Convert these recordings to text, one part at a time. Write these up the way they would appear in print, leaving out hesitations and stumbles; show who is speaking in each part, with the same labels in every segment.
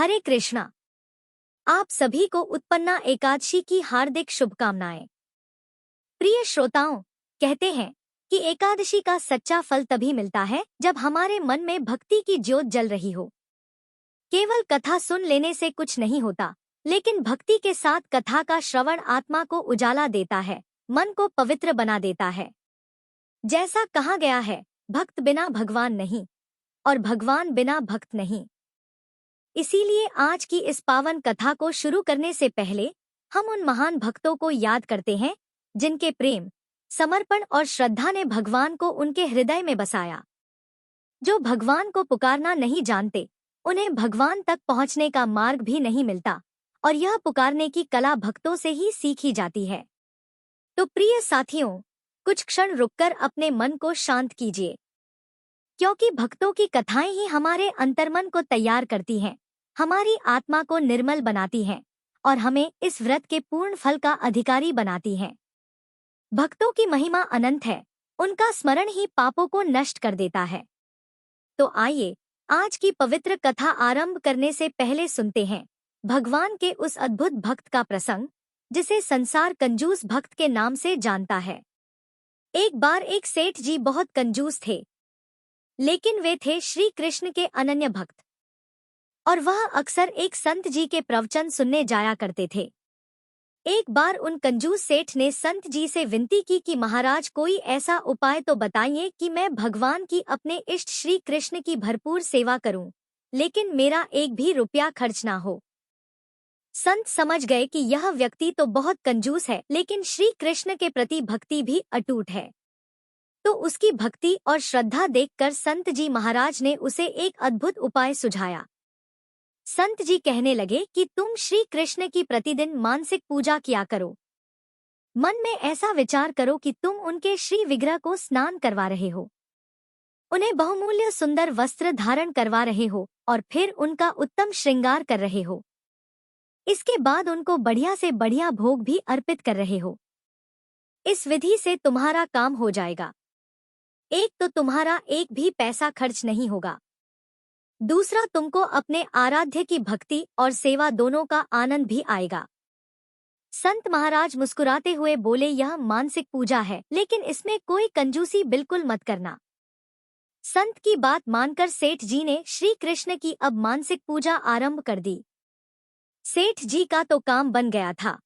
Speaker 1: हरे कृष्णा। आप सभी को उत्पन्ना एकादशी की हार्दिक शुभकामनाएं। प्रिय श्रोताओं, कहते हैं कि एकादशी का सच्चा फल तभी मिलता है जब हमारे मन में भक्ति की ज्योत जल रही हो। केवल कथा सुन लेने से कुछ नहीं होता, लेकिन भक्ति के साथ कथा का श्रवण आत्मा को उजाला देता है, मन को पवित्र बना देता है। जैसा कहा गया है, भक्त बिना भगवान नहीं और भगवान बिना भक्त नहीं। इसीलिए आज की इस पावन कथा को शुरू करने से पहले हम उन महान भक्तों को याद करते हैं जिनके प्रेम, समर्पण और श्रद्धा ने भगवान को उनके हृदय में बसाया। जो भगवान को पुकारना नहीं जानते, उन्हें भगवान तक पहुंचने का मार्ग भी नहीं मिलता, और यह पुकारने की कला भक्तों से ही सीखी जाती है। तो प्रिय साथियों, कुछ क्षण रुककर अपने मन को शांत कीजिए, क्योंकि भक्तों की कथाएं ही हमारे अंतर्मन को तैयार करती हैं, हमारी आत्मा को निर्मल बनाती हैं और हमें इस व्रत के पूर्ण फल का अधिकारी बनाती हैं। भक्तों की महिमा अनंत है, उनका स्मरण ही पापों को नष्ट कर देता है। तो आइए आज की पवित्र कथा आरंभ करने से पहले सुनते हैं भगवान के उस अद्भुत भक्त का प्रसंग, जिसे संसार कंजूस भक्त के नाम से जानता है। एक बार एक सेठ जी बहुत कंजूस थे, लेकिन वे थे श्री कृष्ण के अनन्य भक्त, और वह अक्सर एक संत जी के प्रवचन सुनने जाया करते थे। एक बार उन कंजूस सेठ ने संत जी से विनती की कि महाराज, कोई ऐसा उपाय तो बताइए कि मैं भगवान की अपने इष्ट श्री कृष्ण की भरपूर सेवा करूं, लेकिन मेरा एक भी रुपया खर्च ना हो। संत समझ गए कि यह व्यक्ति तो बहुत कंजूस है, लेकिन श्री कृष्ण के प्रति भक्ति भी अटूट है। तो उसकी भक्ति और श्रद्धा देखकर संत जी महाराज ने उसे एक अद्भुत उपाय सुझाया। संत जी कहने लगे कि तुम श्री कृष्ण की प्रतिदिन मानसिक पूजा किया करो। मन में ऐसा विचार करो कि तुम उनके श्री विग्रह को स्नान करवा रहे हो, उन्हें बहुमूल्य सुंदर वस्त्र धारण करवा रहे हो और फिर उनका उत्तम श्रृंगार कर रहे हो। इसके बाद उनको बढ़िया से बढ़िया भोग भी अर्पित कर रहे हो। इस विधि से तुम्हारा काम हो जाएगा। एक तो तुम्हारा एक भी पैसा खर्च नहीं होगा, दूसरा तुमको अपने आराध्य की भक्ति और सेवा दोनों का आनंद भी आएगा। संत महाराज मुस्कुराते हुए बोले, यह मानसिक पूजा है, लेकिन इसमें कोई कंजूसी बिल्कुल मत करना। संत की बात मानकर सेठ जी ने श्री कृष्ण की अब मानसिक पूजा आरंभ कर दी। सेठ जी का तो काम बन गया था।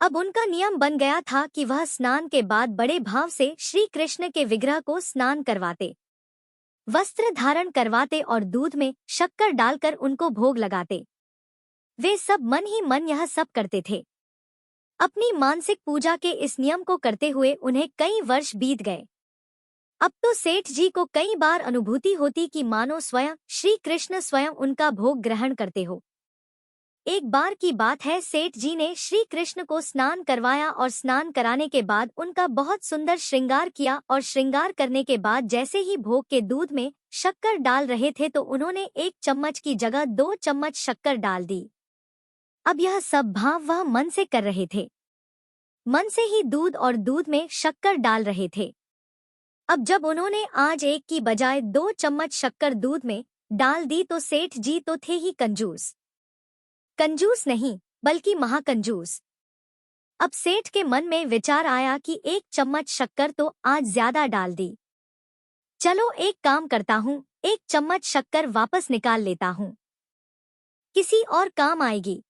Speaker 1: अब उनका नियम बन गया था कि वह स्नान के बाद बड़े भाव से श्री कृष्ण के विग्रह को स्नान करवाते, वस्त्र धारण करवाते और दूध में शक्कर डालकर उनको भोग लगाते। वे सब मन ही मन यह सब करते थे। अपनी मानसिक पूजा के इस नियम को करते हुए उन्हें कई वर्ष बीत गए। अब तो सेठ जी को कई बार अनुभूति होती कि मानो स्वयं श्री कृष्ण स्वयं उनका भोग ग्रहण करते हो। एक बार की बात है, सेठ जी ने श्री कृष्ण को स्नान करवाया और स्नान कराने के बाद उनका बहुत सुंदर श्रृंगार किया, और श्रृंगार करने के बाद जैसे ही भोग के दूध में शक्कर डाल रहे थे तो उन्होंने 1 चम्मच की जगह 2 चम्मच शक्कर डाल दी। अब यह सब भाव वह मन से कर रहे थे, मन से ही दूध और दूध में शक्कर डाल रहे थे। अब जब उन्होंने आज 1 की बजाय 2 चम्मच शक्कर दूध में डाल दी तो सेठ जी तो थे ही कंजूस। कंजूस नहीं बल्कि महाकंजूस। अब सेठ के मन में विचार आया कि 1 चम्मच शक्कर तो आज ज्यादा डाल दी। चलो एक काम करता हूँ, 1 चम्मच शक्कर वापस निकाल लेता हूँ, किसी और काम आएगी।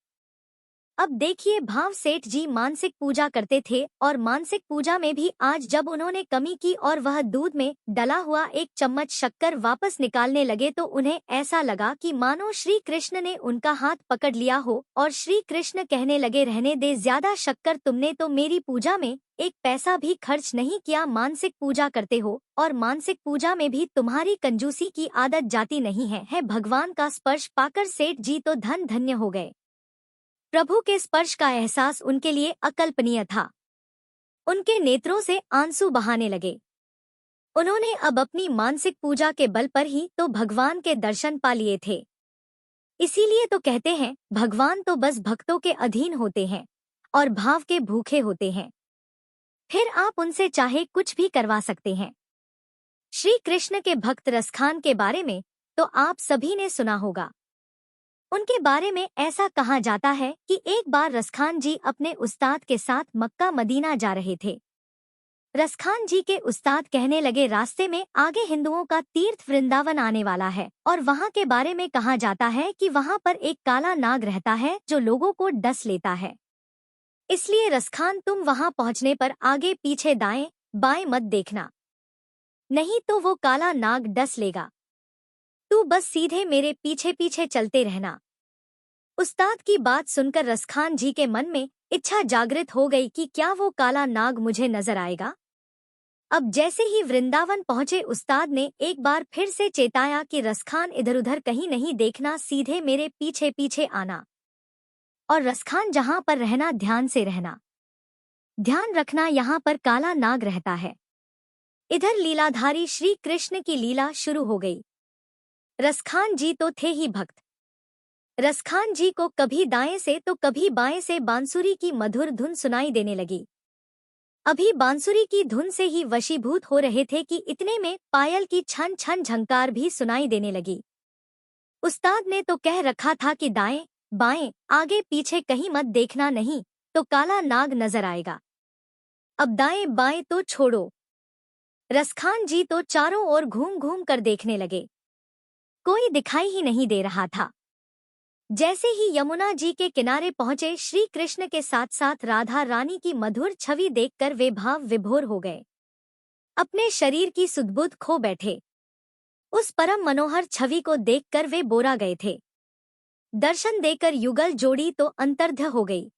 Speaker 1: अब देखिए भाव, सेठ जी मानसिक पूजा करते थे और मानसिक पूजा में भी आज जब उन्होंने कमी की और वह दूध में डला हुआ 1 चम्मच शक्कर वापस निकालने लगे तो उन्हें ऐसा लगा कि मानो श्री कृष्ण ने उनका हाथ पकड़ लिया हो और श्री कृष्ण कहने लगे, रहने दे ज्यादा शक्कर, तुमने तो मेरी पूजा में 1 पैसा भी खर्च नहीं किया। मानसिक पूजा करते हो और मानसिक पूजा में भी तुम्हारी कंजूसी की आदत जाती नहीं है। भगवान का स्पर्श पाकर सेठ जी तो धन धन्य हो गए। प्रभु के स्पर्श का एहसास उनके लिए अकल्पनीय था। उनके नेत्रों से आंसू बहाने लगे। उन्होंने अब अपनी मानसिक पूजा के बल पर ही तो भगवान के दर्शन पा लिए थे। इसीलिए तो कहते हैं, भगवान तो बस भक्तों के अधीन होते हैं और भाव के भूखे होते हैं। फिर आप उनसे चाहे कुछ भी करवा सकते हैं। श्री कृष्ण के भक्त रसखान के बारे में तो आप सभी ने सुना होगा। उनके बारे में ऐसा कहा जाता है कि एक बार रसखान जी अपने उस्ताद के साथ मक्का मदीना जा रहे थे। रसखान जी के उस्ताद कहने लगे, रास्ते में आगे हिंदुओं का तीर्थ वृंदावन आने वाला है और वहाँ के बारे में कहा जाता है कि वहाँ पर एक काला नाग रहता है जो लोगों को डस लेता है। इसलिए रसखान, तुम वहाँ पहुँचने पर आगे पीछे दाएं बाएं मत देखना, नहीं तो वो काला नाग डस लेगा। तू बस सीधे मेरे पीछे पीछे चलते रहना। उस्ताद की बात सुनकर रसखान जी के मन में इच्छा जागृत हो गई कि क्या वो काला नाग मुझे नजर आएगा। अब जैसे ही वृंदावन पहुंचे, उस्ताद ने एक बार फिर से चेताया कि रसखान, इधर उधर कहीं नहीं देखना, सीधे मेरे पीछे पीछे आना और रसखान जहां पर रहना ध्यान से रहना। ध्यान रखना, यहाँ पर काला नाग रहता है। इधर लीलाधारी श्री कृष्ण की लीला शुरू हो गई। रसखान जी तो थे ही भक्त। रसखान जी को कभी दाएं से तो कभी बाएं से बांसुरी की मधुर धुन सुनाई देने लगी। अभी बांसुरी की धुन से ही वशीभूत हो रहे थे कि इतने में पायल की छन छन झंकार भी सुनाई देने लगी। उस्ताद ने तो कह रखा था कि दाएं बाएं आगे पीछे कहीं मत देखना, नहीं तो काला नाग नजर आएगा। अब दाएं बाएं तो छोड़ो, रसखान जी तो चारों ओर घूम घूम कर देखने लगे। कोई दिखाई ही नहीं दे रहा था। जैसे ही यमुना जी के किनारे पहुंचे, श्री कृष्ण के साथ साथ राधा रानी की मधुर छवि देखकर वे भाव विभोर हो गए। अपने शरीर की सुधबुध खो बैठे। उस परम मनोहर छवि को देखकर वे बोरा गए थे। दर्शन देकर युगल जोड़ी तो अंतर्ध्य हो गई।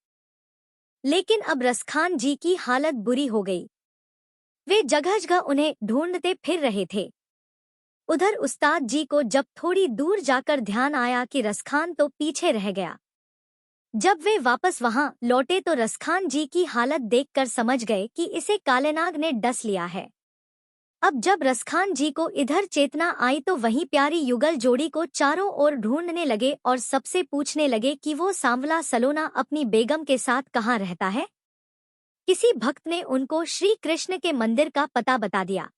Speaker 1: लेकिन अब रसखान जी की हालत बुरी हो गई। वे जगह जगह उन्हें ढूंढते फिर रहे थे। उधर उस्ताद जी को जब थोड़ी दूर जाकर ध्यान आया कि रसखान तो पीछे रह गया। जब वे वापस वहां लौटे तो रसखान जी की हालत देखकर समझ गए कि इसे कालेनाग ने डस लिया है। अब जब रसखान जी को इधर चेतना आई तो वहीं प्यारी युगल जोड़ी को चारों ओर ढूंढने लगे और सबसे पूछने लगे कि वो सांवला सलोना अपनी बेगम के साथ कहाँ रहता है। किसी भक्त ने उनको श्री कृष्ण के मंदिर का पता बता दिया,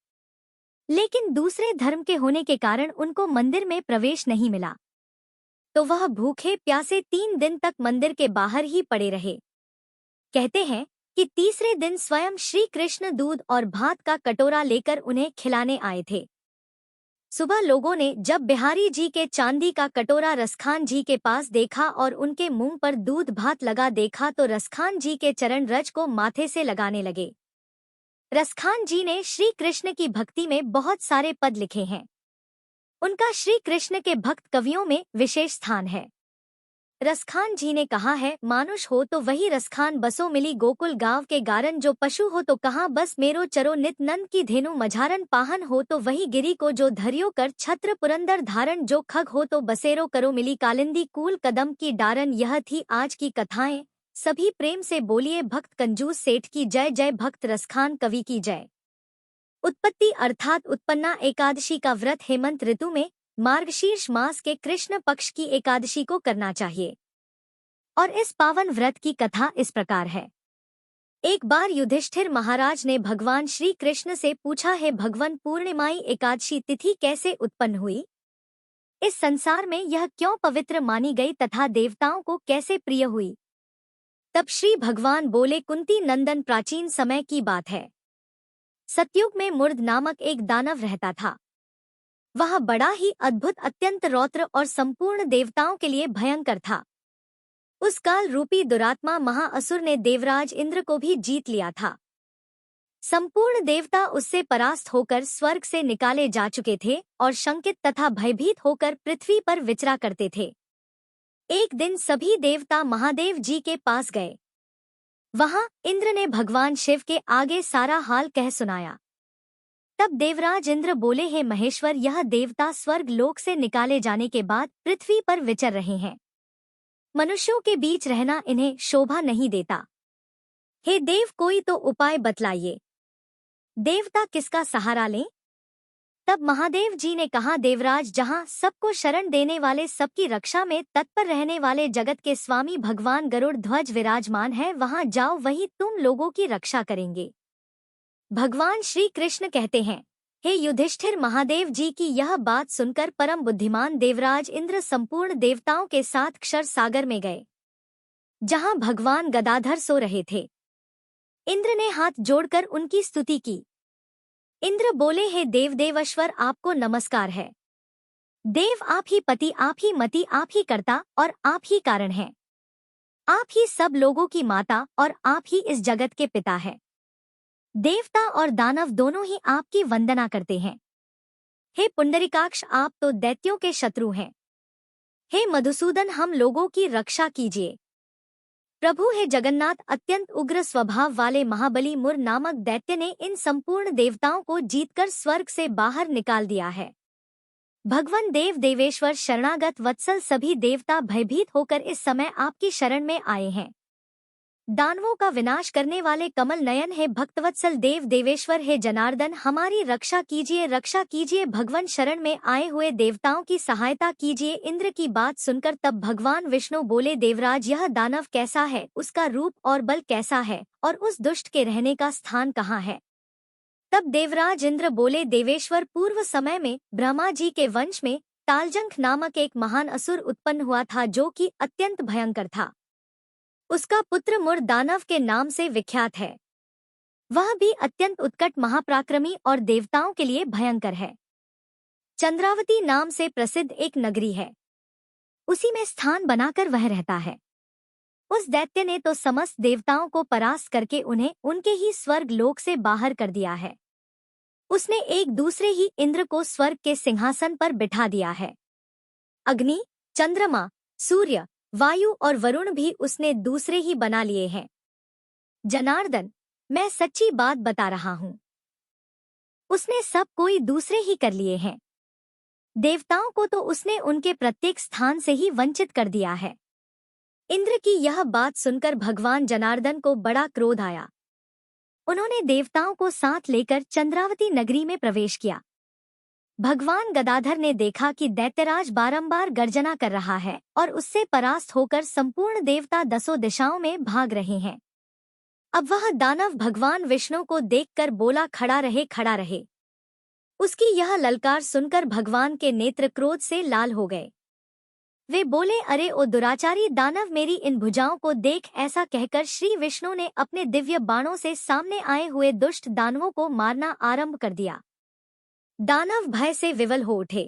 Speaker 1: लेकिन दूसरे धर्म के होने के कारण उनको मंदिर में प्रवेश नहीं मिला, तो वह भूखे प्यासे 3 दिन तक मंदिर के बाहर ही पड़े रहे। कहते हैं कि तीसरे दिन स्वयं श्री कृष्ण दूध और भात का कटोरा लेकर उन्हें खिलाने आए थे। सुबह लोगों ने जब बिहारी जी के चांदी का कटोरा रसखान जी के पास देखा और उनके मुंह पर दूध भात लगा देखा तो रसखान जी के चरण रज को माथे से लगाने लगे। रसखान जी ने श्री कृष्ण की भक्ति में बहुत सारे पद लिखे हैं। उनका श्री कृष्ण के भक्त कवियों में विशेष स्थान है। रसखान जी ने कहा है, मानुष हो तो वही रसखान बसो मिली गोकुल गांव के गारन, जो पशु हो तो कहाँ बस मेरो चरो नित नंद की धेनु मझारन, पाहन हो तो वही गिरी को जो धरियो कर छत्र पुरंदर धारण, जो खग हो तो बसेरो करो मिली कालिंदी कूल कदम की डारन। यह थी आज की कथाएं। सभी प्रेम से बोलिए भक्त कंजूस सेठ की जय जय, भक्त रसखान कवि की जय। उत्पत्ति अर्थात उत्पन्ना एकादशी का व्रत हेमंत ऋतु में मार्गशीर्ष मास के कृष्ण पक्ष की एकादशी को करना चाहिए। और इस पावन व्रत की कथा इस प्रकार है। एक बार युधिष्ठिर महाराज ने भगवान श्री कृष्ण से पूछा, है भगवान, पूर्णिमाई एकादशी तिथि कैसे उत्पन्न हुई? इस संसार में यह क्यों पवित्र मानी गई तथा देवताओं को कैसे प्रिय हुई? तब श्री भगवान बोले, कुंती नंदन, प्राचीन समय की बात है। सतयुग में मुर्द नामक एक दानव रहता था। वह बड़ा ही अद्भुत, अत्यंत रौद्र और संपूर्ण देवताओं के लिए भयंकर था। उस काल रूपी दुरात्मा महाअसुर ने देवराज इंद्र को भी जीत लिया था। संपूर्ण देवता उससे परास्त होकर स्वर्ग से निकाले जा चुके थे और शंकित तथा भयभीत होकर पृथ्वी पर विचरा करते थे। एक दिन सभी देवता महादेव जी के पास गए। वहां इंद्र ने भगवान शिव के आगे सारा हाल कह सुनाया। तब देवराज इंद्र बोले, हे महेश्वर, यह देवता स्वर्ग लोक से निकाले जाने के बाद पृथ्वी पर विचर रहे हैं। मनुष्यों के बीच रहना इन्हें शोभा नहीं देता। हे देव, कोई तो उपाय बतलाइए। देवता किसका सहारा लें? तब महादेव जी ने कहा, देवराज, जहां सबको शरण देने वाले, सबकी रक्षा में तत्पर रहने वाले जगत के स्वामी भगवान गरुड़ ध्वज विराजमान है, वहां जाओ, वही तुम लोगों की रक्षा करेंगे। भगवान श्री कृष्ण कहते हैं, हे युधिष्ठिर, महादेव जी की यह बात सुनकर परम बुद्धिमान देवराज इंद्र संपूर्ण देवताओं के साथ क्षर सागर में गए, जहां भगवान गदाधर सो रहे थे। इंद्र ने हाथ जोड़कर उनकी स्तुति की। इंद्र बोले, हे देवदेवश्वर, आपको नमस्कार है। देव, आप ही पति, आप ही मति, आप ही कर्ता और आप ही कारण हैं। आप ही सब लोगों की माता और आप ही इस जगत के पिता हैं। देवता और दानव दोनों ही आपकी वंदना करते हैं। हे पुंडरीकाक्ष, आप तो दैत्यों के शत्रु हैं। हे मधुसूदन, हम लोगों की रक्षा कीजिए। प्रभु हे जगन्नाथ, अत्यंत उग्र स्वभाव वाले महाबली मुर नामक दैत्य ने इन संपूर्ण देवताओं को जीतकर स्वर्ग से बाहर निकाल दिया है। भगवान देव देवेश्वर शरणागत वत्सल सभी देवता भयभीत होकर इस समय आपकी शरण में आए हैं। दानवों का विनाश करने वाले कमल नयन हे भक्तवत्सल देव देवेश्वर, हे जनार्दन, हमारी रक्षा कीजिए, रक्षा कीजिए। भगवान शरण में आए हुए देवताओं की सहायता कीजिए। इंद्र की बात सुनकर तब भगवान विष्णु बोले, देवराज, यह दानव कैसा है, उसका रूप और बल कैसा है, और उस दुष्ट के रहने का स्थान कहाँ है? तब देवराज इंद्र बोले, देवेश्वर, पूर्व समय में ब्रह्मा जी के वंश में तालजंख नामक एक महान असुर उत्पन्न हुआ था, जो कि अत्यंत भयंकर था। उसका पुत्र मुर दानव के नाम से विख्यात है। वह भी अत्यंत उत्कट, महापराक्रमी और देवताओं के लिए भयंकर है। चंद्रावती नाम से प्रसिद्ध एक नगरी है, उसी में स्थान बनाकर वह रहता है। उस दैत्य ने तो समस्त देवताओं को परास्त करके उन्हें उनके ही स्वर्ग लोक से बाहर कर दिया है। उसने एक दूसरे ही इंद्र को स्वर्ग के सिंहासन पर बिठा दिया है। अग्नि, चंद्रमा, सूर्य, वायु और वरुण भी उसने दूसरे ही बना लिए हैं। जनार्दन, मैं सच्ची बात बता रहा हूँ, उसने सब कोई दूसरे ही कर लिए हैं। देवताओं को तो उसने उनके प्रत्येक स्थान से ही वंचित कर दिया है। इंद्र की यह बात सुनकर भगवान जनार्दन को बड़ा क्रोध आया। उन्होंने देवताओं को साथ लेकर चंद्रावती नगरी में प्रवेश किया। भगवान गदाधर ने देखा कि दैत्यराज बारंबार गर्जना कर रहा है और उससे परास्त होकर संपूर्ण देवता दसों दिशाओं में भाग रहे हैं। अब वह दानव भगवान विष्णु को देखकर बोला, खड़ा रहे, खड़ा रहे। उसकी यह ललकार सुनकर भगवान के नेत्र क्रोध से लाल हो गए। वे बोले, अरे ओ दुराचारी दानव, मेरी इन भुजाओं को देख। ऐसा कहकर श्री विष्णु ने अपने दिव्य बाणों से सामने आए हुए दुष्ट दानवों को मारना आरंभ कर दिया। दानव भय से विवल हो उठे।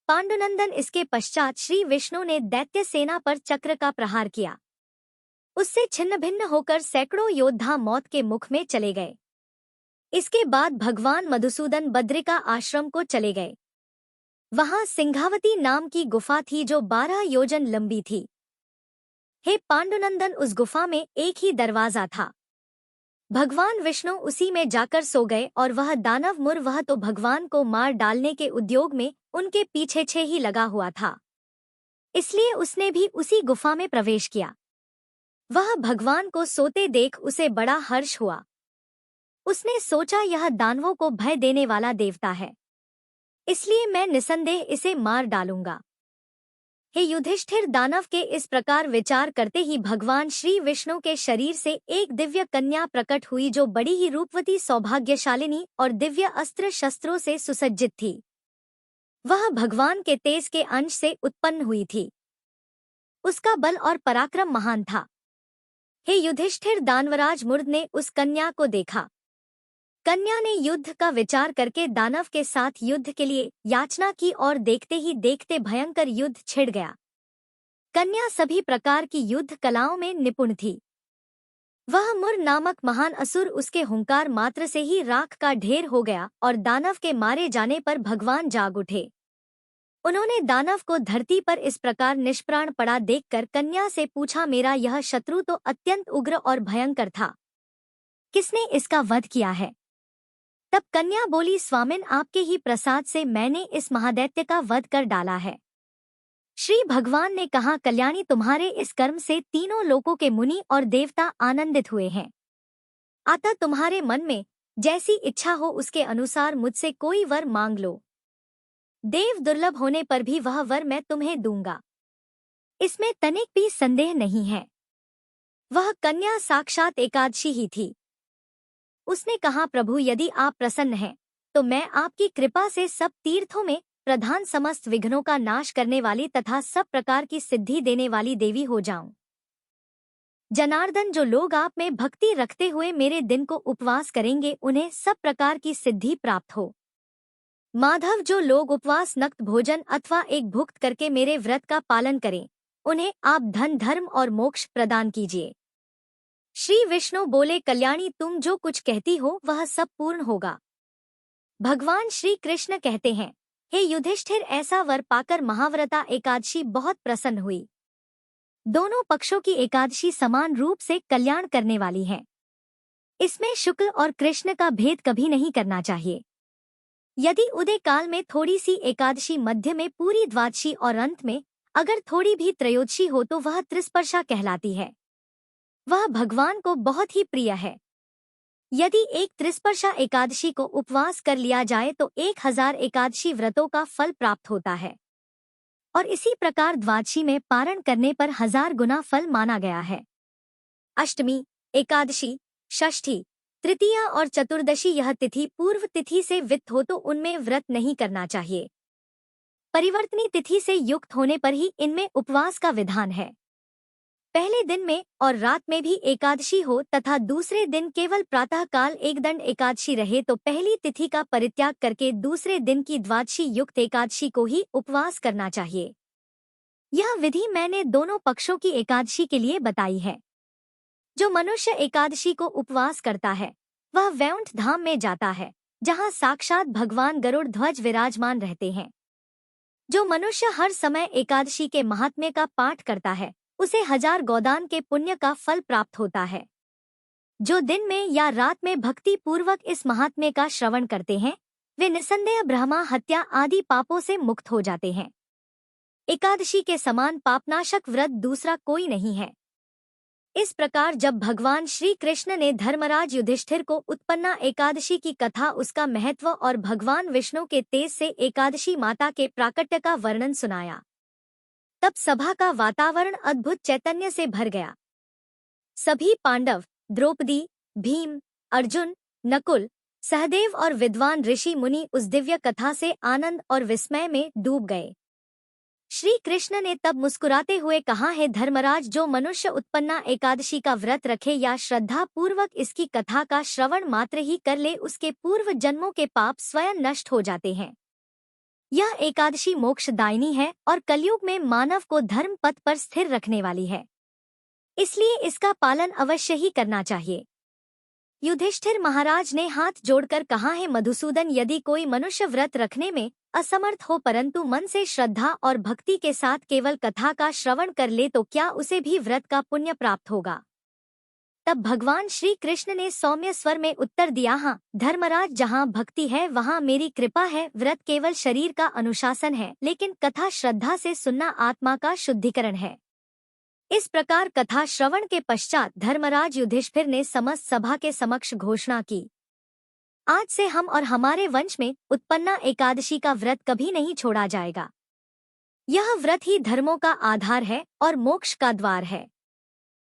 Speaker 1: पांडुनंदन, इसके पश्चात श्री विष्णु ने दैत्य सेना पर चक्र का प्रहार किया। उससे छिन्न भिन्न होकर सैकड़ों योद्धा मौत के मुख में चले गए। इसके बाद भगवान मधुसूदन बद्रिका आश्रम को चले गए। वहां सिंघावती नाम की गुफा थी जो 12 योजन लंबी थी। हे पांडुनंदन, उस गुफा में एक ही दरवाजा था। भगवान विष्णु उसी में जाकर सो गए और वह दानव मुर, वह तो भगवान को मार डालने के उद्योग में उनके पीछे ही लगा हुआ था, इसलिए उसने भी उसी गुफा में प्रवेश किया। वह भगवान को सोते देख उसे बड़ा हर्ष हुआ। उसने सोचा, यह दानवों को भय देने वाला देवता है, इसलिए मैं निसंदेह इसे मार डालूंगा। हे युधिष्ठिर, दानव के इस प्रकार विचार करते ही भगवान श्री विष्णु के शरीर से एक दिव्य कन्या प्रकट हुई, जो बड़ी ही रूपवती, सौभाग्यशालिनी और दिव्य अस्त्र शस्त्रों से सुसज्जित थी। वह भगवान के तेज के अंश से उत्पन्न हुई थी। उसका बल और पराक्रम महान था। हे युधिष्ठिर, दानवराज मुर्द ने उस कन्या को देखा। कन्या ने युद्ध का विचार करके दानव के साथ युद्ध के लिए याचना की और देखते ही देखते भयंकर युद्ध छिड़ गया। कन्या सभी प्रकार की युद्ध कलाओं में निपुण थी। वह मुर नामक महान असुर उसके हुंकार मात्र से ही राख का ढेर हो गया और दानव के मारे जाने पर भगवान जाग उठे। उन्होंने दानव को धरती पर इस प्रकार निष्प्राण पड़ा देखकर कन्या से पूछा, मेरा यह शत्रु तो अत्यंत उग्र और भयंकर था, किसने इसका वध किया है? तब कन्या बोली, स्वामिन, आपके ही प्रसाद से मैंने इस महादैत्य का वध कर डाला है। श्री भगवान ने कहा, कल्याणी, तुम्हारे इस कर्म से तीनों लोकों के मुनि और देवता आनंदित हुए हैं। अतः तुम्हारे मन में जैसी इच्छा हो उसके अनुसार मुझसे कोई वर मांग लो। देव दुर्लभ होने पर भी वह वर मैं तुम्हें दूंगा, इसमें तनिक भी संदेह नहीं है। वह कन्या साक्षात एकादशी ही थी। उसने कहा, प्रभु, यदि आप प्रसन्न हैं तो मैं आपकी कृपा से सब तीर्थों में प्रधान, समस्त विघ्नों का नाश करने वाली तथा सब प्रकार की सिद्धि देने वाली देवी हो जाऊं। जनार्दन, जो लोग आप में भक्ति रखते हुए मेरे दिन को उपवास करेंगे उन्हें सब प्रकार की सिद्धि प्राप्त हो। माधव, जो लोग उपवास, नक्त भोजन अथवा एक भुक्त करके मेरे व्रत का पालन करें उन्हें आप धन, धर्म और मोक्ष प्रदान कीजिए। श्री विष्णु बोले, कल्याणी, तुम जो कुछ कहती हो वह सब पूर्ण होगा। भगवान श्री कृष्ण कहते हैं, हे युधिष्ठिर, ऐसा वर पाकर महाव्रता एकादशी बहुत प्रसन्न हुई। दोनों पक्षों की एकादशी समान रूप से कल्याण करने वाली है। इसमें शुक्ल और कृष्ण का भेद कभी नहीं करना चाहिए। यदि उदय काल में थोड़ी सी एकादशी, मध्य में पूरी द्वादशी और अंत में अगर थोड़ी भी त्रयोदशी हो तो वह त्रिस्पर्शा कहलाती है। वह भगवान को बहुत ही प्रिय है। यदि एक त्रिस्पर्शा एकादशी को उपवास कर लिया जाए तो 1000 एकादशी व्रतों का फल प्राप्त होता है और इसी प्रकार द्वादशी में पारण करने पर 1000 गुना फल माना गया है। अष्टमी, एकादशी, षष्ठी, तृतीया और चतुर्दशी यह तिथि पूर्व तिथि से वित्त हो तो उनमें व्रत नहीं करना चाहिए। परिवर्तनी तिथि से युक्त होने पर ही इनमें उपवास का विधान है। पहले दिन में और रात में भी एकादशी हो तथा दूसरे दिन केवल प्रातः काल एक दंड एकादशी रहे तो पहली तिथि का परित्याग करके दूसरे दिन की द्वादशी युक्त एकादशी को ही उपवास करना चाहिए। यह विधि मैंने दोनों पक्षों की एकादशी के लिए बताई है। जो मनुष्य एकादशी को उपवास करता है वह वैकुंठ धाम में जाता है, जहाँ साक्षात भगवान गरुड़ ध्वज विराजमान रहते हैं। जो मनुष्य हर समय एकादशी के महात्म्य का पाठ करता है उसे 1000 गोदान के पुण्य का फल प्राप्त होता है। जो दिन में या रात में भक्ति पूर्वक इस महात्म्य का श्रवण करते हैं वे निसंदेह ब्रह्मा हत्या आदि पापों से मुक्त हो जाते हैं। एकादशी के समान पापनाशक व्रत दूसरा कोई नहीं है। इस प्रकार जब भगवान श्री कृष्ण ने धर्मराज युधिष्ठिर को उत्पन्ना एकादशी की कथा, उसका महत्व और भगवान विष्णु के तेज से एकादशी माता के प्राकट्य का वर्णन सुनाया तब सभा का वातावरण अद्भुत चैतन्य से भर गया। सभी पांडव, द्रौपदी, भीम, अर्जुन, नकुल, सहदेव और विद्वान ऋषि मुनि उस दिव्य कथा से आनंद और विस्मय में डूब गए। श्री कृष्ण ने तब मुस्कुराते हुए कहा, है धर्मराज, जो मनुष्य उत्पन्ना एकादशी का व्रत रखे या श्रद्धा पूर्वक इसकी कथा का श्रवण मात्र ही कर ले उसके पूर्व जन्मों के पाप स्वयं नष्ट हो जाते हैं। यह एकादशी मोक्षदायिनी है और कलयुग में मानव को धर्म पथ पर स्थिर रखने वाली है, इसलिए इसका पालन अवश्य ही करना चाहिए। युधिष्ठिर महाराज ने हाथ जोड़कर कहा, है मधुसूदन, यदि कोई मनुष्य व्रत रखने में असमर्थ हो परंतु मन से श्रद्धा और भक्ति के साथ केवल कथा का श्रवण कर ले तो क्या उसे भी व्रत का पुण्य प्राप्त होगा? तब भगवान श्री कृष्ण ने सौम्य स्वर में उत्तर दिया, हाँ धर्मराज, जहाँ भक्ति है वहाँ मेरी कृपा है। व्रत केवल शरीर का अनुशासन है, लेकिन कथा श्रद्धा से सुनना आत्मा का शुद्धिकरण है। इस प्रकार कथा श्रवण के पश्चात धर्मराज युधिष्ठिर ने समस्त सभा के समक्ष घोषणा की, आज से हम और हमारे वंश में उत्पन्ना एकादशी का व्रत कभी नहीं छोड़ा जाएगा। यह व्रत ही धर्मों का आधार है और मोक्ष का द्वार है।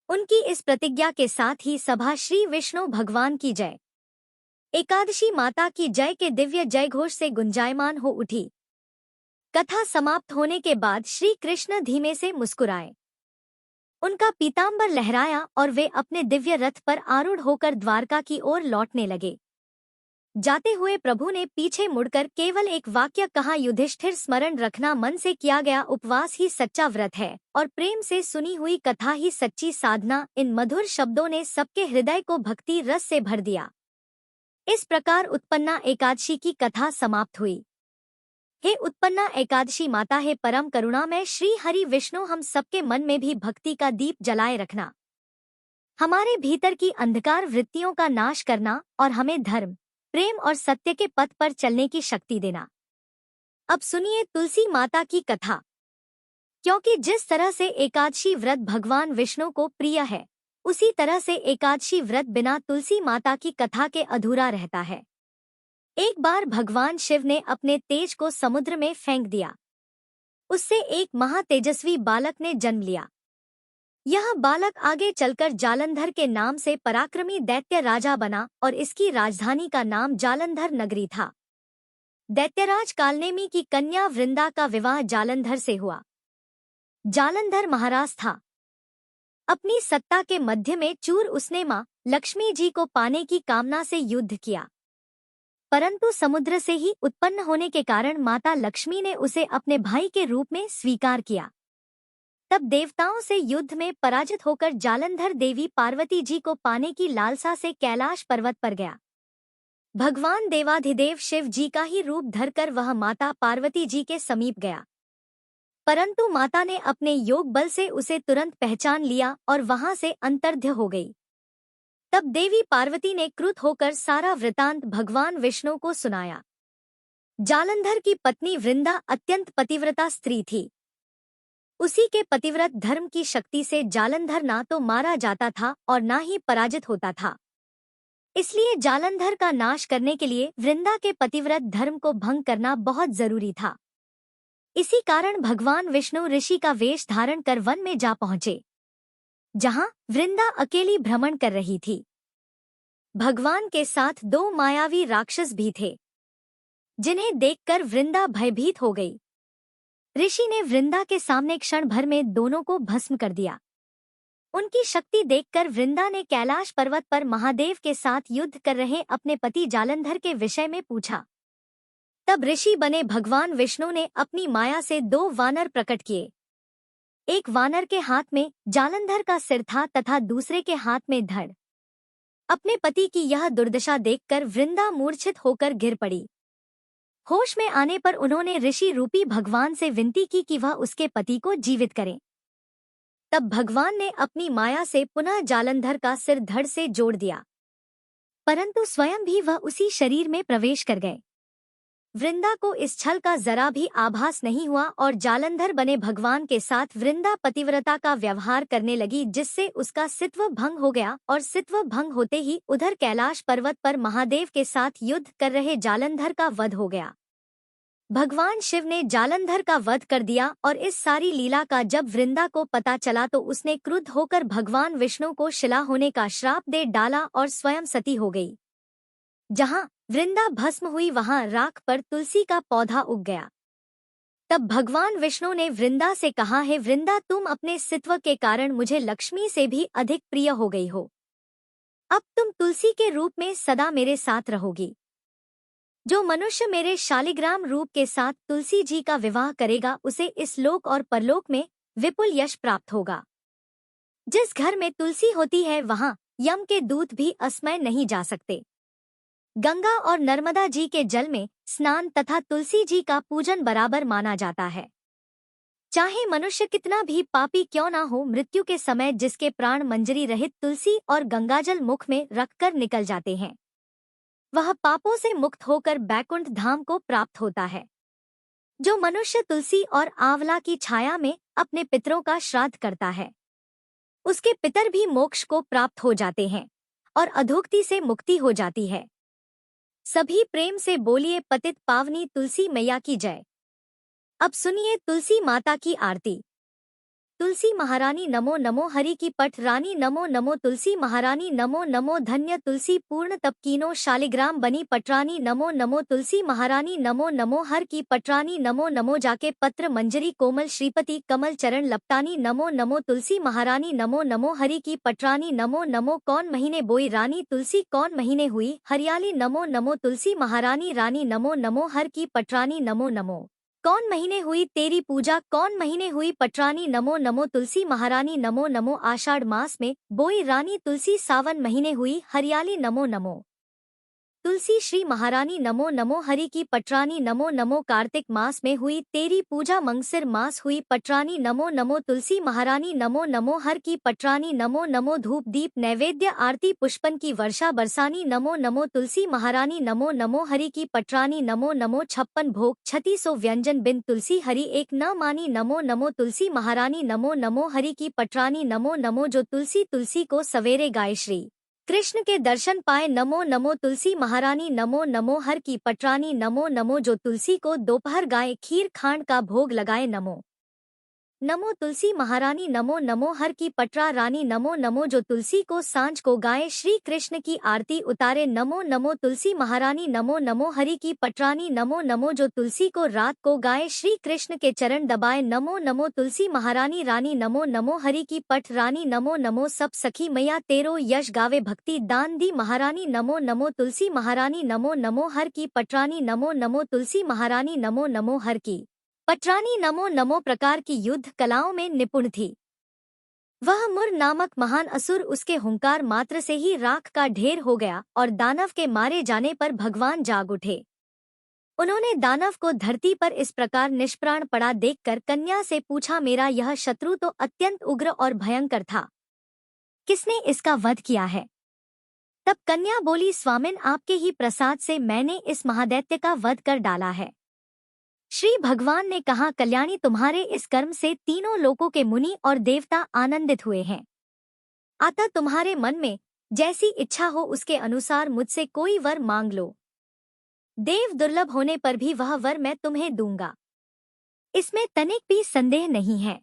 Speaker 1: उनकी इस प्रतिज्ञा के साथ ही सभा श्री विष्णु भगवान की जय, एकादशी माता की जय के दिव्य जयघोष से गुंजायमान हो उठी। कथा समाप्त होने के बाद श्री कृष्ण धीमे से मुस्कुराए। उनका पीतांबर लहराया और वे अपने दिव्य रथ पर आरूढ़ होकर द्वारका की ओर लौटने लगे। जाते हुए प्रभु ने पीछे मुड़कर केवल एक वाक्य कहा, युधिष्ठिर, स्मरण रखना, मन से किया गया उपवास ही सच्चा व्रत है और प्रेम से सुनी हुई कथा ही सच्ची साधना। इन मधुर शब्दों ने सबके हृदय को भक्ति रस से भर दिया। इस प्रकार उत्पन्ना एकादशी की कथा समाप्त हुई। हे उत्पन्ना एकादशी माता, हे परम करुणामय श्री हरि विष्णु, हम सबके मन में भी भक्ति का दीप जलाए रखना, हमारे भीतर की अंधकार वृत्तियों का नाश करना और हमें धर्म, प्रेम और सत्य के पथ पर चलने की शक्ति देना। अब सुनिए तुलसी माता की कथा। क्योंकि जिस तरह से एकादशी व्रत भगवान विष्णु को प्रिय है, उसी तरह से एकादशी व्रत बिना तुलसी माता की कथा के अधूरा रहता है। एक बार भगवान शिव ने अपने तेज को समुद्र में फेंक दिया। उससे एक महातेजस्वी बालक ने जन्म लिया। यह बालक आगे चलकर जालंधर के नाम से पराक्रमी दैत्य राजा बना और इसकी राजधानी का नाम जालंधर नगरी था। दैत्यराज कालनेमी की कन्या वृंदा का विवाह जालंधर से हुआ। जालंधर महाराज था। अपनी सत्ता के मध्य में चूर उसने मां लक्ष्मी जी को पाने की कामना से युद्ध किया, परंतु समुद्र से ही उत्पन्न होने के कारण माता लक्ष्मी ने उसे अपने भाई के रूप में स्वीकार किया। तब देवताओं से युद्ध में पराजित होकर जालंधर देवी पार्वती जी को पाने की लालसा से कैलाश पर्वत पर गया। भगवान देवाधिदेव शिव जी का ही रूप धरकर वह माता पार्वती जी के समीप गया, परंतु माता ने अपने योग बल से उसे तुरंत पहचान लिया और वहां से अंतर्ध्य हो गई। तब देवी पार्वती ने क्रुद्ध होकर सारा वृतांत भगवान विष्णु को सुनाया। जालंधर की पत्नी वृंदा अत्यंत पतिव्रता स्त्री थी। उसी के पतिव्रत धर्म की शक्ति से जालंधर ना तो मारा जाता था और ना ही पराजित होता था। इसलिए जालंधर का नाश करने के लिए वृंदा के पतिव्रत धर्म को भंग करना बहुत जरूरी था। इसी कारण भगवान विष्णु ऋषि का वेश धारण कर वन में जा पहुंचे, जहां वृंदा अकेली भ्रमण कर रही थी। भगवान के साथ 2 मायावी राक्षस भी थे, जिन्हें देखकर वृंदा भयभीत हो गई। ऋषि ने वृंदा के सामने क्षण भर में दोनों को भस्म कर दिया। उनकी शक्ति देखकर वृंदा ने कैलाश पर्वत पर महादेव के साथ युद्ध कर रहे अपने पति जालंधर के विषय में पूछा। तब ऋषि बने भगवान विष्णु ने अपनी माया से 2 वानर प्रकट किए। एक वानर के हाथ में जालंधर का सिर था तथा दूसरे के हाथ में धड़। अपने पति की यह दुर्दशा देखकर वृंदा मूर्छित होकर गिर पड़ी। होश में आने पर उन्होंने ऋषि रूपी भगवान से विनती की कि वह उसके पति को जीवित करें। तब भगवान ने अपनी माया से पुनः जालंधर का सिर धड़ से जोड़ दिया, परंतु स्वयं भी वह उसी शरीर में प्रवेश कर गए। वृंदा को इस छल का जरा भी आभास नहीं हुआ और जालंधर बने भगवान के साथ वृंदा पतिव्रता का व्यवहार करने लगी, जिससे उसका सित्व भंग हो गया और सित्व भंग होते ही उधर कैलाश पर्वत पर महादेव के साथ युद्ध कर रहे जालंधर का वध हो गया। भगवान शिव ने जालंधर का वध कर दिया और इस सारी लीला का जब वृंदा को पता चला तो उसने क्रुद्ध होकर भगवान विष्णु को शिला होने का श्राप दे डाला और स्वयं सती हो गई। जहां वृंदा भस्म हुई वहां राख पर तुलसी का पौधा उग गया। तब भगवान विष्णु ने वृंदा से कहा, है वृंदा, तुम अपने सित्व के कारण मुझे लक्ष्मी से भी अधिक प्रिय हो गई हो। अब तुम तुलसी के रूप में सदा मेरे साथ रहोगी। जो मनुष्य मेरे शालिग्राम रूप के साथ तुलसी जी का विवाह करेगा उसे इस लोक और परलोक में विपुल यश प्राप्त होगा। जिस घर में तुलसी होती है वहां यम के दूत भी अस्मय नहीं जा सकते। गंगा और नर्मदा जी के जल में स्नान तथा तुलसी जी का पूजन बराबर माना जाता है। चाहे मनुष्य कितना भी पापी क्यों ना हो, मृत्यु के समय जिसके प्राण मंजरी रहित तुलसी और गंगाजल मुख में रखकर निकल जाते हैं, वह पापों से मुक्त होकर बैकुंठ धाम को प्राप्त होता है। जो मनुष्य तुलसी और आंवला की छाया में अपने पितरों का श्राद्ध करता है, उसके पितर भी मोक्ष को प्राप्त हो जाते हैं और अधोगति से मुक्ति हो जाती है। सभी प्रेम से बोलिए, पतित पावनी तुलसी मैया की जय। अब सुनिए तुलसी माता की आरती। तुलसी महारानी नमो नमो, हरि की पट रानी नमो नमो, तुलसी महारानी नमो नमो, धन्य तुलसी पूर्ण तपकीनो शालिग्राम बनी पटरानी नमो नमो, तुलसी महारानी नमो नमो, हर की पटरानी नमो नमो, जाके पत्र मंजरी कोमल श्रीपति कमल चरण लपटानी नमो नमो, तुलसी महारानी नमो नमो, हरि की पटरानी नमो नमो, कौन महीने बोई रानी तुलसी कौन महीने हुई हरियाली नमो नमो, तुलसी महारानी रानी नमो नमो, हर की पटरानी नमो नमो, कौन महीने हुई तेरी पूजा कौन महीने हुई पटरानी नमो नमो, तुलसी महारानी नमो नमो, आषाढ़ मास में बोई रानी तुलसी सावन महीने हुई हरियाली नमो नमो, तुलसी श्री महारानी नमो नमो, हरि की पटरानी नमो नमो, कार्तिक मास में हुई तेरी पूजा मंगसिर मास हुई पटरानी नमो नमो, तुलसी महारानी नमो नमो, हर की पटरानी नमो नमो, धूप दीप नैवेद्य आरती पुष्पन की वर्षा बरसानी नमो नमो, तुलसी महारानी नमो नमो, हरि की पटरानी नमो नमो, 56 भोग 3600 व्यंजन बिन तुलसी हरि एक न मानी नमो नमो, तुलसी महारानी नमो नमो, हरि की पटरानी नमो नमो, जो तुलसी तुलसी को सवेरे गाय श्री कृष्ण के दर्शन पाए नमो नमो, तुलसी महारानी नमो नमो, हर की पटरानी नमो नमो, जो तुलसी को दोपहर गाय खीर खांड का भोग लगाए नमो नमो तुलसी महारानी नमो नमो हर की पटरा रानी नमो नमो जो तुलसी को सांझ को गाए श्री कृष्ण की आरती उतारे नमो नमो तुलसी महारानी नमो नमो हरि की पटरानी नमो नमो जो तुलसी को रात को गाए श्री कृष्ण के चरण दबाए नमो नमो तुलसी महारानी रानी नमो नमो हरि की पट रानी नमो नमो सब सखी मैया तेरो यश गावे भक्ति दान दी महारानी नमो नमो तुलसी महारानी नमो नमो हर की पटरानी नमो नमो तुलसी महारानी नमो नमो हर की पटरानी नमो नमो प्रकार की युद्ध कलाओं में निपुण थी। वह मुर नामक महान असुर उसके हुंकार मात्र से ही राख का ढेर हो गया और दानव के मारे जाने पर भगवान जाग उठे। उन्होंने दानव को धरती पर इस प्रकार निष्प्राण पड़ा देखकर कन्या से पूछा, मेरा यह शत्रु तो अत्यंत उग्र और भयंकर था, किसने इसका वध किया है? तब कन्या बोली, स्वामिन आपके ही प्रसाद से मैंने इस महादैत्य का वध कर डाला है। श्री भगवान ने कहा, कल्याणी तुम्हारे इस कर्म से तीनों लोकों के मुनि और देवता आनंदित हुए हैं। अतः तुम्हारे मन में जैसी इच्छा हो उसके अनुसार मुझसे कोई वर मांग लो। देव दुर्लभ होने पर भी वह वर मैं तुम्हें दूंगा, इसमें तनिक भी संदेह नहीं है।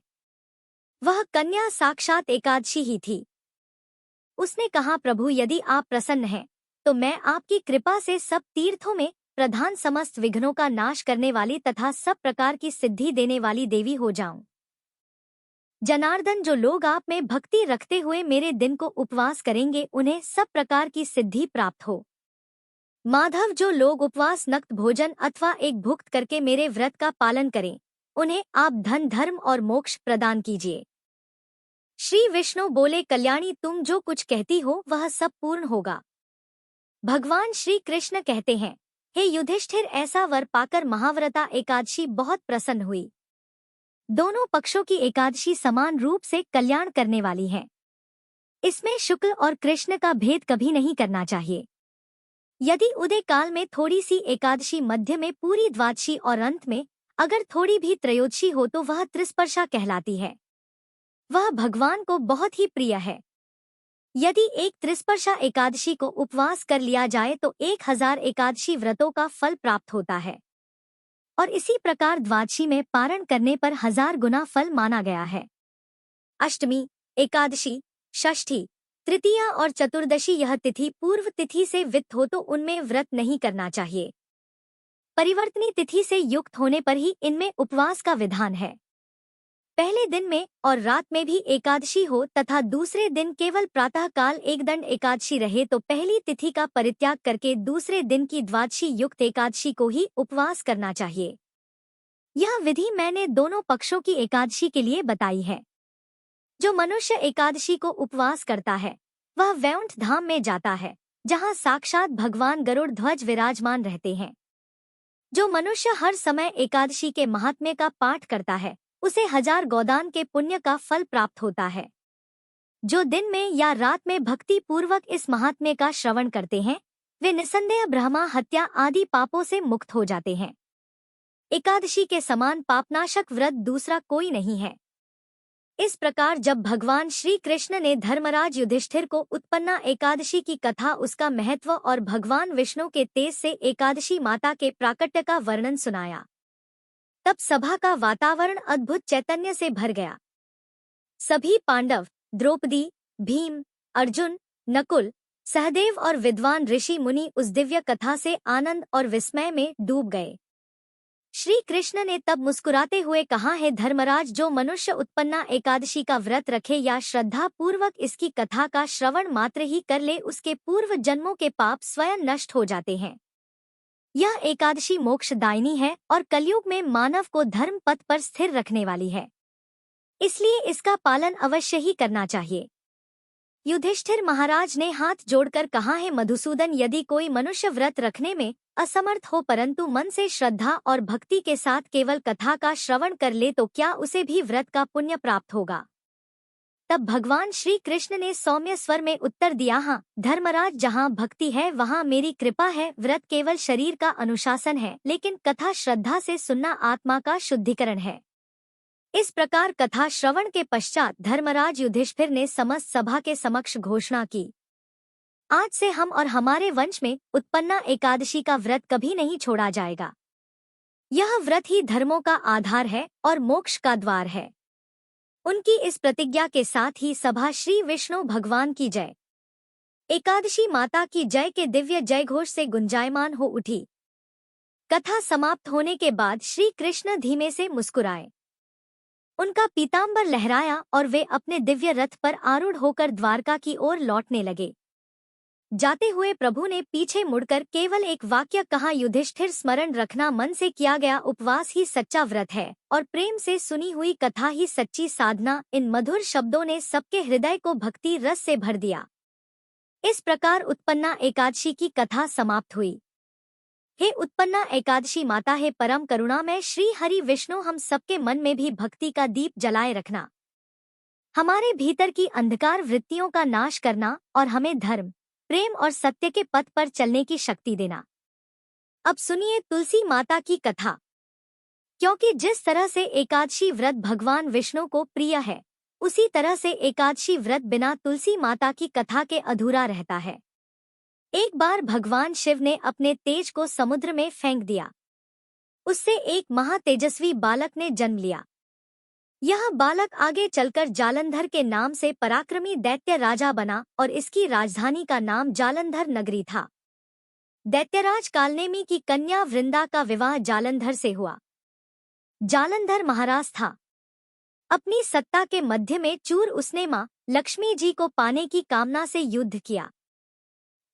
Speaker 1: वह कन्या साक्षात एकादशी ही थी। उसने कहा, प्रभु यदि आप प्रसन्न हैं तो मैं आपकी कृपा से सब तीर्थों में प्रधान समस्त विघ्नों का नाश करने वाली तथा सब प्रकार की सिद्धि देने वाली देवी हो जाऊं। जनार्दन, जो लोग आप में भक्ति रखते हुए मेरे दिन को उपवास करेंगे उन्हें सब प्रकार की सिद्धि प्राप्त हो। माधव, जो लोग उपवास नक्त भोजन अथवा एक भुक्त करके मेरे व्रत का पालन करें उन्हें आप धन धर्म और मोक्ष प्रदान कीजिए। श्री विष्णु बोले, कल्याणी तुम जो कुछ कहती हो वह सब पूर्ण होगा। भगवान श्री कृष्ण कहते हैं, हे युधिष्ठिर, ऐसा वर पाकर महाव्रता एकादशी बहुत प्रसन्न हुई। दोनों पक्षों की एकादशी समान रूप से कल्याण करने वाली है। इसमें शुक्ल और कृष्ण का भेद कभी नहीं करना चाहिए। यदि उदय काल में थोड़ी सी एकादशी, मध्य में पूरी द्वादशी और अंत में अगर थोड़ी भी त्रयोदशी हो तो वह त्रिस्पर्शा कहलाती है। वह भगवान को बहुत ही प्रिय है। यदि एक त्रिस्पर्शा एकादशी को उपवास कर लिया जाए तो 1000 एकादशी व्रतों का फल प्राप्त होता है और इसी प्रकार द्वादशी में पारण करने पर 1000 गुना फल माना गया है। अष्टमी, एकादशी, षष्ठी, तृतीया और चतुर्दशी यह तिथि पूर्व तिथि से वित्त हो तो उनमें व्रत नहीं करना चाहिए। परिवर्तनी तिथि से युक्त होने पर ही इनमें उपवास का विधान है। पहले दिन में और रात में भी एकादशी हो तथा दूसरे दिन केवल प्रातः काल एक दंड एकादशी रहे तो पहली तिथि का परित्याग करके दूसरे दिन की द्वादशी युक्त एकादशी को ही उपवास करना चाहिए। यह विधि मैंने दोनों पक्षों की एकादशी के लिए बताई है। जो मनुष्य एकादशी को उपवास करता है वह वैकुंठ धाम में जाता है, जहाँ साक्षात भगवान गरुड़ ध्वज विराजमान रहते हैं। जो मनुष्य हर समय एकादशी के महात्म्य का पाठ करता है उसे 1000 गोदान के पुण्य का फल प्राप्त होता है। जो दिन में या रात में भक्ति पूर्वक इस महात्म्य का श्रवण करते हैं वे निसंदेह ब्रह्मा हत्या आदि पापों से मुक्त हो जाते हैं। एकादशी के समान पापनाशक व्रत दूसरा कोई नहीं है। इस प्रकार जब भगवान श्री कृष्ण ने धर्मराज युधिष्ठिर को उत्पन्ना एकादशी की कथा, उसका महत्व और भगवान विष्णु के तेज से एकादशी माता के प्राकट्य का वर्णन सुनाया तब सभा का वातावरण अद्भुत चैतन्य से भर गया। सभी पांडव, द्रौपदी, भीम, अर्जुन, नकुल, सहदेव और विद्वान ऋषि मुनि उस दिव्य कथा से आनंद और विस्मय में डूब गए। श्री कृष्ण ने तब मुस्कुराते हुए कहा, है धर्मराज, जो मनुष्य उत्पन्ना एकादशी का व्रत रखे या श्रद्धा पूर्वक इसकी कथा का श्रवण मात्र ही कर ले उसके पूर्व जन्मों के पाप स्वयं नष्ट हो जाते हैं। यह एकादशी मोक्षदायिनी है और कलयुग में मानव को धर्म पथ पर स्थिर रखने वाली है, इसलिए इसका पालन अवश्य ही करना चाहिए। युधिष्ठिर महाराज ने हाथ जोड़कर कहा, है मधुसूदन, यदि कोई मनुष्य व्रत रखने में असमर्थ हो परंतु मन से श्रद्धा और भक्ति के साथ केवल कथा का श्रवण कर ले तो क्या उसे भी व्रत का पुण्य प्राप्त होगा? तब भगवान श्री कृष्ण ने सौम्य स्वर में उत्तर दिया, हाँ धर्मराज, जहाँ भक्ति है वहाँ मेरी कृपा है। व्रत केवल शरीर का अनुशासन है, लेकिन कथा श्रद्धा से सुनना आत्मा का शुद्धिकरण है। इस प्रकार कथा श्रवण के पश्चात धर्मराज युधिष्ठिर ने समस्त सभा के समक्ष घोषणा की, आज से हम और हमारे वंश में उत्पन्ना एकादशी का व्रत कभी नहीं छोड़ा जाएगा। यह व्रत ही धर्मों का आधार है और मोक्ष का द्वार है। उनकी इस प्रतिज्ञा के साथ ही सभा श्री विष्णु भगवान की जय, एकादशी माता की जय के दिव्य जयघोष से गुंजायमान हो उठी। कथा समाप्त होने के बाद श्री कृष्ण धीमे से मुस्कुराए। उनका पीतांबर लहराया और वे अपने दिव्य रथ पर आरूढ़ होकर द्वारका की ओर लौटने लगे। जाते हुए प्रभु ने पीछे मुड़कर केवल एक वाक्य कहा, युधिष्ठिर, स्मरण रखना, मन से किया गया उपवास ही सच्चा व्रत है और प्रेम से सुनी हुई कथा ही सच्ची साधना। इन मधुर शब्दों ने सबके हृदय को भक्ति रस से भर दिया। इस प्रकार उत्पन्ना एकादशी की कथा समाप्त हुई। हे उत्पन्ना एकादशी माता, हे परम करुणामय श्री हरि विष्णु, हम सबके मन में भी भक्ति का दीप जलाए रखना, हमारे भीतर की अंधकार वृत्तियों का नाश करना और हमें धर्म, प्रेम और सत्य के पथ पर चलने की शक्ति देना। अब सुनिए तुलसी माता की कथा। क्योंकि जिस तरह से एकादशी व्रत भगवान विष्णु को प्रिय है, उसी तरह से एकादशी व्रत बिना तुलसी माता की कथा के अधूरा रहता है। एक बार भगवान शिव ने अपने तेज को समुद्र में फेंक दिया। उससे एक महातेजस्वी बालक ने जन्म लिया। यह बालक आगे चलकर जालंधर के नाम से पराक्रमी दैत्य राजा बना और इसकी राजधानी का नाम जालंधर नगरी था। दैत्यराज कालनेमी की कन्या वृंदा का विवाह जालंधर से हुआ। जालंधर महाराज था। अपनी सत्ता के मध्य में चूर उसने मां लक्ष्मी जी को पाने की कामना से युद्ध किया,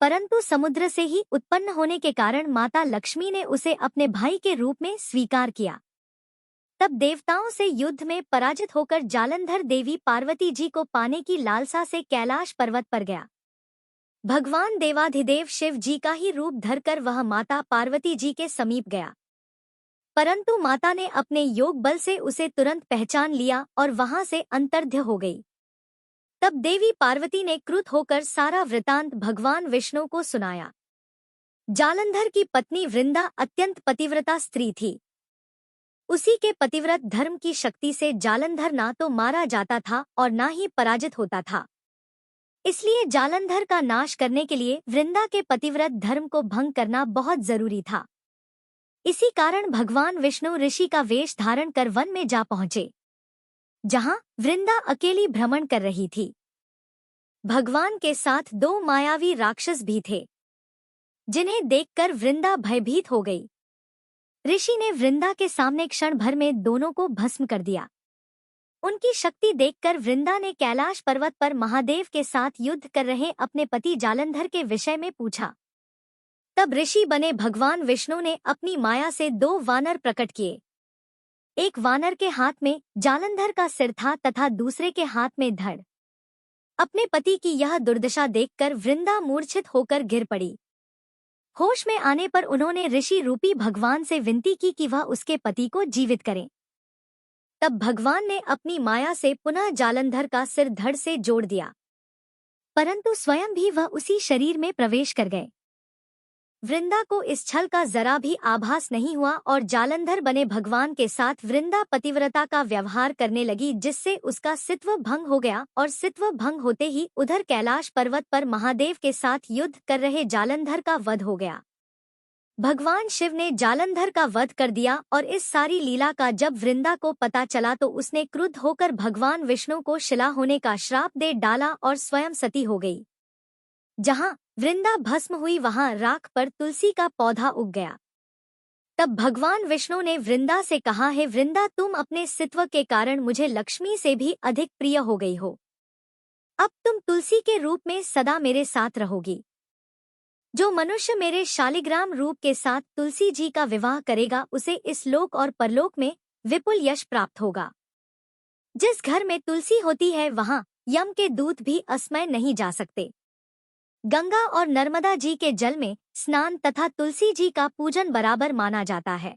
Speaker 1: परंतु समुद्र से ही उत्पन्न होने के कारण माता लक्ष्मी ने उसे अपने भाई के रूप में स्वीकार किया। तब देवताओं से युद्ध में पराजित होकर जालंधर देवी पार्वती जी को पाने की लालसा से कैलाश पर्वत पर गया। भगवान देवाधिदेव शिव जी का ही रूप धरकर वह माता पार्वती जी के समीप गया, परंतु माता ने अपने योग बल से उसे तुरंत पहचान लिया और वहां से अंतर्ध्य हो गई। तब देवी पार्वती ने क्रुद्ध होकर सारा वृतांत भगवान विष्णु को सुनाया। जालंधर की पत्नी वृंदा अत्यंत पतिव्रता स्त्री थी। उसी के पतिव्रत धर्म की शक्ति से जालंधर ना तो मारा जाता था और ना ही पराजित होता था। इसलिए जालंधर का नाश करने के लिए वृंदा के पतिव्रत धर्म को भंग करना बहुत जरूरी था। इसी कारण भगवान विष्णु ऋषि का वेश धारण कर वन में जा पहुंचे, जहां वृंदा अकेली भ्रमण कर रही थी। भगवान के साथ दो मायावी राक्षस भी थे, जिन्हें देखकर वृंदा भयभीत हो गई। ऋषि ने वृंदा के सामने क्षण भर में दोनों को भस्म कर दिया। उनकी शक्ति देखकर वृंदा ने कैलाश पर्वत पर महादेव के साथ युद्ध कर रहे अपने पति जालंधर के विषय में पूछा। तब ऋषि बने भगवान विष्णु ने अपनी माया से दो वानर प्रकट किए। एक वानर के हाथ में जालंधर का सिर था तथा दूसरे के हाथ में धड़। अपने पति की यह दुर्दशा देखकर वृंदा मूर्छित होकर गिर पड़ी। होश में आने पर उन्होंने ऋषि रूपी भगवान से विनती की कि वह उसके पति को जीवित करें। तब भगवान ने अपनी माया से पुनः जालंधर का सिर धड़ से जोड़ दिया, परंतु स्वयं भी वह उसी शरीर में प्रवेश कर गए। वृंदा को इस छल का जरा भी आभास नहीं हुआ और जालंधर बने भगवान के साथ वृंदा पतिव्रता का व्यवहार करने लगी, जिससे उसका सित्व भंग हो गया और सित्व भंग होते ही उधर कैलाश पर्वत पर महादेव के साथ युद्ध कर रहे जालंधर का वध हो गया। भगवान शिव ने जालंधर का वध कर दिया और इस सारी लीला का जब वृंदा को पता चला तो उसने क्रुद्ध होकर भगवान विष्णु को शिला होने का श्राप दे डाला और स्वयं सती हो गई। जहां वृंदा भस्म हुई वहां राख पर तुलसी का पौधा उग गया। तब भगवान विष्णु ने वृंदा से कहा, हे वृंदा, तुम अपने सित्व के कारण मुझे लक्ष्मी से भी अधिक प्रिय हो गई हो। अब तुम तुलसी के रूप में सदा मेरे साथ रहोगी। जो मनुष्य मेरे शालिग्राम रूप के साथ तुलसी जी का विवाह करेगा उसे इस लोक और परलोक में विपुल यश प्राप्त होगा। जिस घर में तुलसी होती है वहां यम के दूत भी अस्मय नहीं जा सकते। गंगा और नर्मदा जी के जल में स्नान तथा तुलसी जी का पूजन बराबर माना जाता है।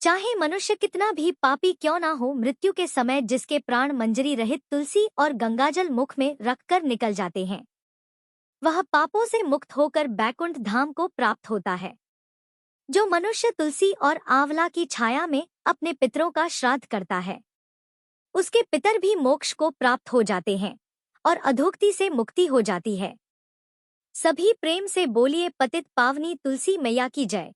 Speaker 1: चाहे मनुष्य कितना भी पापी क्यों ना हो, मृत्यु के समय जिसके प्राण मंजरी रहित तुलसी और गंगाजल मुख में रखकर निकल जाते हैं, वह पापों से मुक्त होकर बैकुंठ धाम को प्राप्त होता है। जो मनुष्य तुलसी और आंवला की छाया में अपने पितरों का श्राद्ध करता है, उसके पितर भी मोक्ष को प्राप्त हो जाते हैं और अधोगति से मुक्ति हो जाती है। सभी प्रेम से बोलिए, पतित पावनी तुलसी मैया की जय।